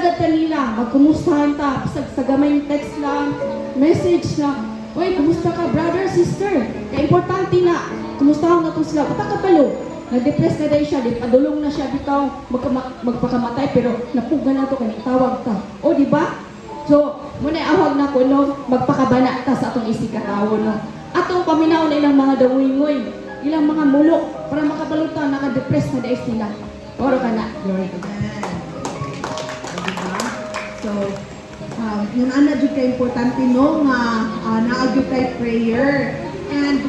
agad kanila, magkumustahan ta, sa gamay text lang, message lang. Uy, kumusta ka, brother, sister? Kaya importante na, kumustahan na to sila. Bata ka palo. Nag-depress na dahil siya, padulong na siya bitaw, magpakamatay, pero napuga na to, kanya tawag ta. O, di ba? So, muna awag na ko, no, magpakabana ta sa atong isikatawo, no. Atong paminaw na ilang mga dawingoy, ilang mga mulok, para makabalutan, naka-depress na dahil sila. Oro ka na. Glory to God. Diba? So, yung ana jud kay importante no nga naagyo kay prayer and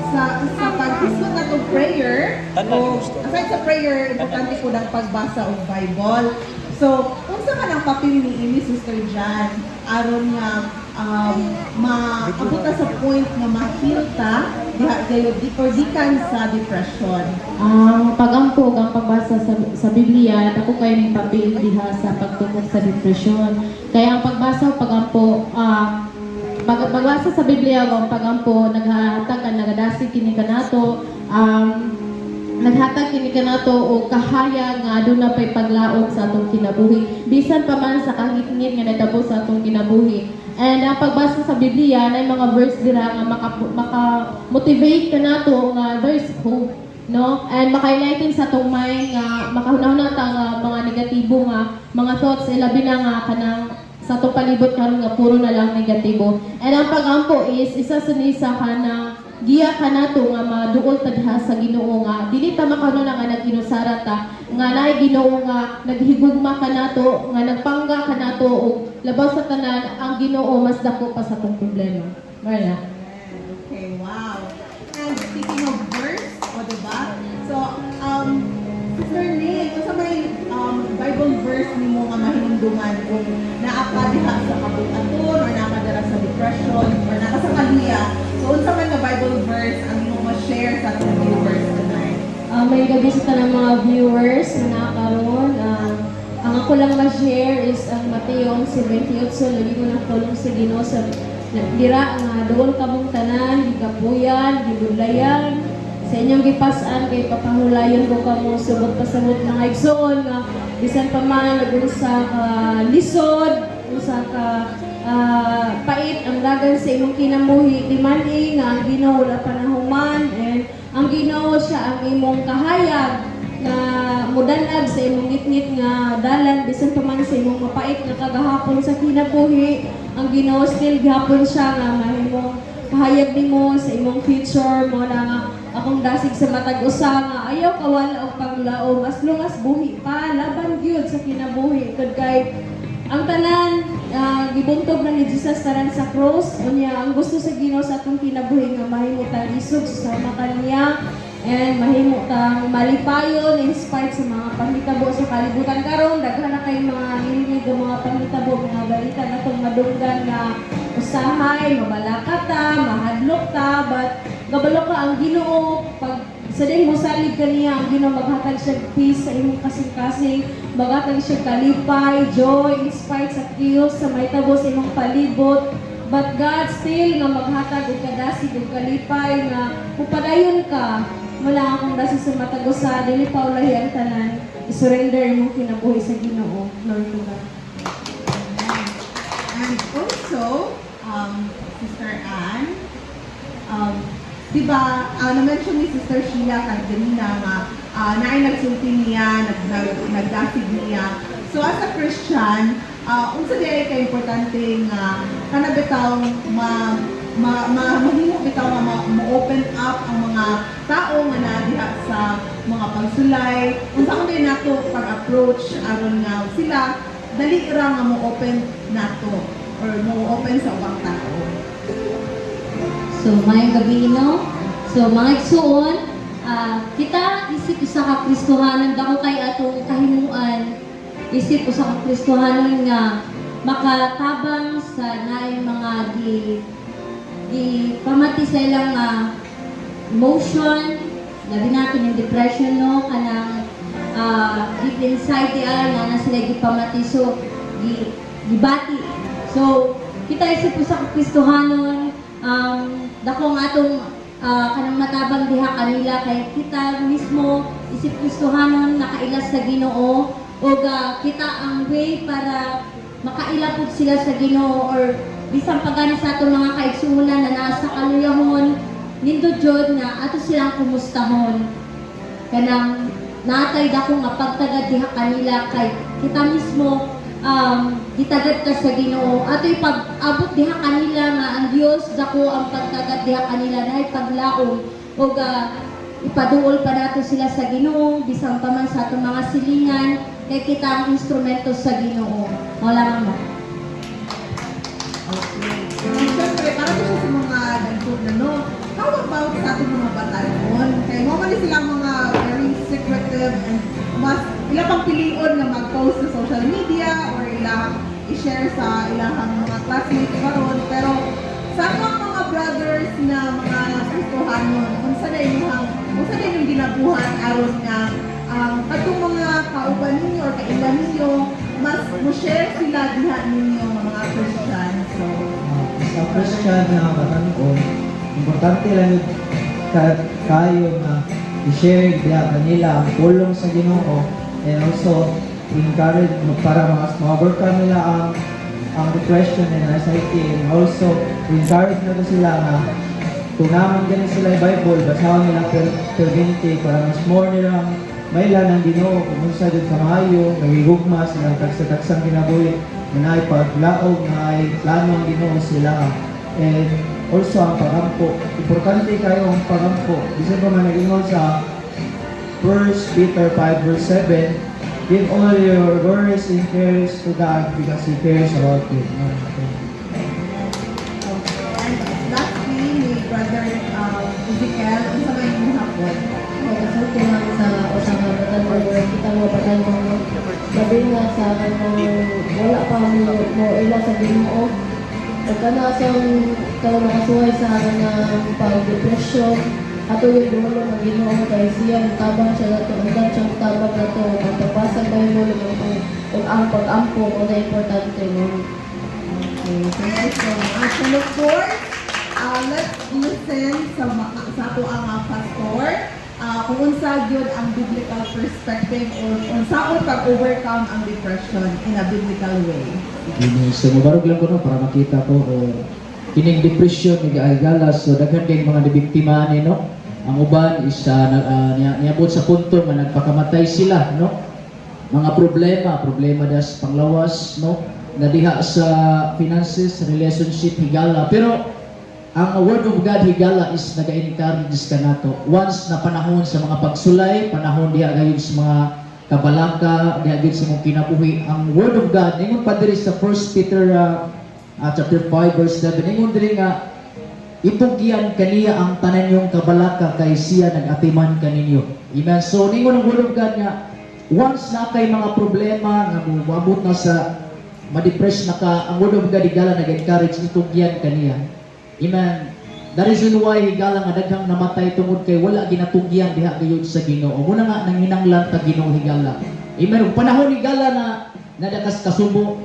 sa pag-isot na tong prayer o aside sa prayer importante po ang pagbasa og Bible. So unsa man ang papel ni Sister Jan aron nga maabot sa point nga ma-heal ta or gikan sa depression. Ang pagampo ang pagbasa sa Biblia, ako kayo may papel diha sa pagtukod sa depresyon. Kaya ang pagbasa o pagampo, pagbasa sa Biblia o ang pagampo, naghatag ka, nagadasig kini kanato, naghatag kini kanato o kahaya nga doon na pa'y paglaog sa atong kinabuhi. Bisan pa man sa kahit-ngit nga natabo sa atong kinabuhi. And ang pagbasa sa Biblia, na mga verse dira nga maka-motivate ka nato nga there's hope, no? And maka-enlighten sa atong mind nga makahunahuna ta nga mga negatibo nga mga thoughts labi na nga kanang sa atong palibot karon nga puro na lang negatibo. And ang pagampo is isa sa nisa ka na giya ka nato nga maduol ta diha sa Ginoo nga dili ta makaano na nga naginusara ta nga naay Ginoo nga naghigugma ka nato nga nagpangga ka nato og labaw sa tanan ang Ginoo mas dako pa sa tong problema. Marla. Okay, wow. And speaking of verse, o diba? So, Sister Nick, kung sa may Bible verse ni mo nga mahinumduman kung naapa diha sa kabuhaton or napadala sa depression or nakasangaluya, so unsa man nga Bible verse ang imo ma-share sa atong viewers tonight? May gabi sa tanang mga viewers na nakaroon. Ang ako lang ma-share is ang Mateo 11:28, lagi ko ng tulong sa Ginoo sa dira nga doon kamong tanan, gigapuyan, gibudlayan, sa inyong gipasan kay papahulayon ko kamo subot pasabot mga igsoon nga bisan pa man nag-usa ka lisod, usa ka pait ang dagan sa imong kinabuhi, di man nga ang Ginoo wala panahuman and ang Ginoo siya ang imong kahayag na mudanag sa imong ngit-ngit nga dalan bisan pa man sa imong mapait nga kagahapon sa kinabuhi, ang Ginoo still gihapon siya nga mahimong kahayag nimo sa imong future mo na nga akong dasig sa matag usa nga ayaw kawala og panglaom as long as buhi pa laban gyud sa kinabuhi kud kay ang tanan gibuntog na ni Jesus tanan sa cross unya ang gusto sa Ginoo sa atong kinabuhi nga mahimo ta isog sa kaniya and mahimo tang malipayon in spite sa mga panghitabo sa kalibutan karon daghan na kay mga nirinig nga mga panghitabo mga balita natong madunggan nga usahay mabalaka ta mahadlok ta but gabalo ka ang Ginoo pag sa din mo salig kaniya ang Ginoo maghatag siya peace sa imong kasing-kasing maghatag siya kalipay joy in spite sa chaos sa mahitabo sa imong palibot but God still nga maghatag og kadasig og kalipay nga upadayon ka wala akong dasi sa matagusa dili pa ulahi ang tanan i-surrender imong kinabuhi sa Ginoo. Lord to God. And also, Sister Anne, diba, na-mention ni Sister Sheila kanina nga naay nagsulti niya, nagdasig niya. So as a Christian, unsa di kay importante nga kanabitaw mahimo bitaw nga ma-open up ang mga tao nga nadiha sa mga pagsulay. Unsa man din nato pag-approach aron nga sila dali ra nga mo-open nato or mo-open sa ubang tao. So, mayang gabi, no? So, mga igsuon, kita isip sa kakristohanan, dako kay atong kahimuan, isip sa kakristohanan nga makatabang sa naay mga pamati sa ilang emotion, labi natin yung depression, no? Kanang deep anxiety nga na sila gipamati, so gibati. So, kita isip sa kakristohanan, dako nga atong kanang matabang diha kanila kay kita mismo isip Kristohanon nakailas sa Ginoo o kita ang way para makailapod sila sa Ginoo or bisan pagani sa atong mga kaigsuonan na nasa kaluyahon nindo jud nga ato silang kumustahon kanang natay dako nga pagtagad diha kanila kay kita mismo gitagad ka sa Ginoo ato ipag-abot diha kanila nga ang Dios dako ang pagtagad diha kanila na paglaom o ipaduol pa nato sila sa Ginoo bisan pa man sa atong mga silingan kay kita ang instrumento sa Ginoo wala man. Siyempre, para po sa mga nagtod na no, how about sa ating mga batayon? Kaya mo man silang mga very secretive and mas ilang pang pilion na mag-post sa social media or ilang i-share sa ilang mga classmates karon pero sa mga brothers na mga Kristohanon, kung sa na yung ginabuhat aron nga ang katong mga kauban ninyo or kailan ninyo mas mo-share sila diha ninyo mga Christian. So, sa Christian na katanon, importante lang yung kayo na i-share diya kanila ang tulong sa Ginoo and also encourage para ma-overcome nila ang depression and anxiety and also encourage na sila na kung naman ganun sila yung Bible, basahan nila per 20 para mas more nilang mailan ang Ginoo kung sa dito kamayo, nagigugma sila tagsang kinabuhi na ipaglaog na ay plano ang Ginoo sila and also ang pagampo importante kayo ang pagampo bisa pa man nag-ingon sa 1 Peter 5 verse 7 give all your worries and cares to God because He cares about you. and lastly, ni Brother Ezekiel, ang sa may mga hapon. Kasulti lang sa usang habatan mo, kita mo patan mo, sabi nga sa akin wala pa mo ila sa Ginoo. Pagka na sa nakasuhay sa akin ng pag-depression, ato yung dulo ng Ginoo kay siya, tabang siya na ito, ang siyang tabang na ito, magpapasag tayo mo kung ang pag-ampo, kung na importante mo. Okay, thank you so much. And of course, let's listen sa ato ang pastor. Kung unsa gyud ang biblical perspective or unsaon pag-overcome ang depression in a biblical way. So, mabarog lang ko no, para makita ko kining depression ni galas so daghan kay mga nabiktima ni no. Ang uban is niabot sa punto nga nagpakamatay sila no. Mga problema das panglawas no, na diha sa finances, relationship higala. Pero ang word of God higala is naga-encourage ka nato. Once na panahon sa mga pagsulay, panahon diha gayon sa mga kabalaka, diha gayon sa mga kinabuhi. Ang word of God ningon pa diri sa 1 Peter chapter 5 verse 7 ningon diri nga itugyan kaniya ang tanan yung kabalaka kay siya nag-atiman kaninyo. Amen. So ningon ang word of God nga once na kay mga problema nga moabot na sa ma-depress na ka, ang word of God higala nag-encourage itugyan kaniya. Amen. That is why higala nga daghang namatay tungod kay wala ginatugyan diha gayud sa Ginoo. Muna nga nanginanglan ta Ginoo higala. Amen. Ug panahon higala na nadakas kasubo,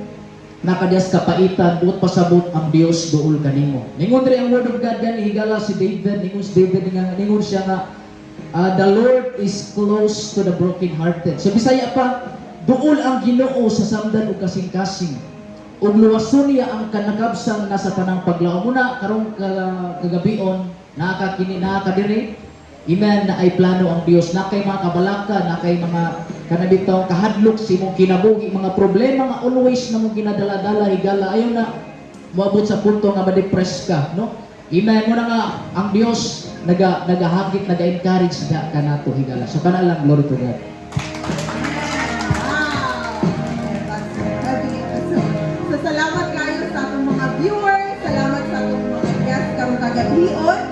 nakadias kapaitan, buot pasabot ang Dios duol kanimo. Ningon diri ang word of God gani higala si David, ningon siya nga the Lord is close to the broken-hearted. So Bisaya pa, duol ang Ginoo sa samdan ug kasing-kasing. Ug luwason niya ang kanagabsang nasa tanang paglaom muna karong kagabion nakadiri. Amen na ay plano ang Dios na kay mga kabalaka na kay mga kanabitaw kahadlok si mong kinabuhi mga problema nga always na mong ginadala-dala higala ayon na moabot sa punto nga ma-depress ka no. Amen mo na nga ang Dios nagahagit naga-encourage ka nato higala. So kana lang glory to God. So, salamat kayo sa atong mga viewers, salamat sa atong mga guests karong kagabion.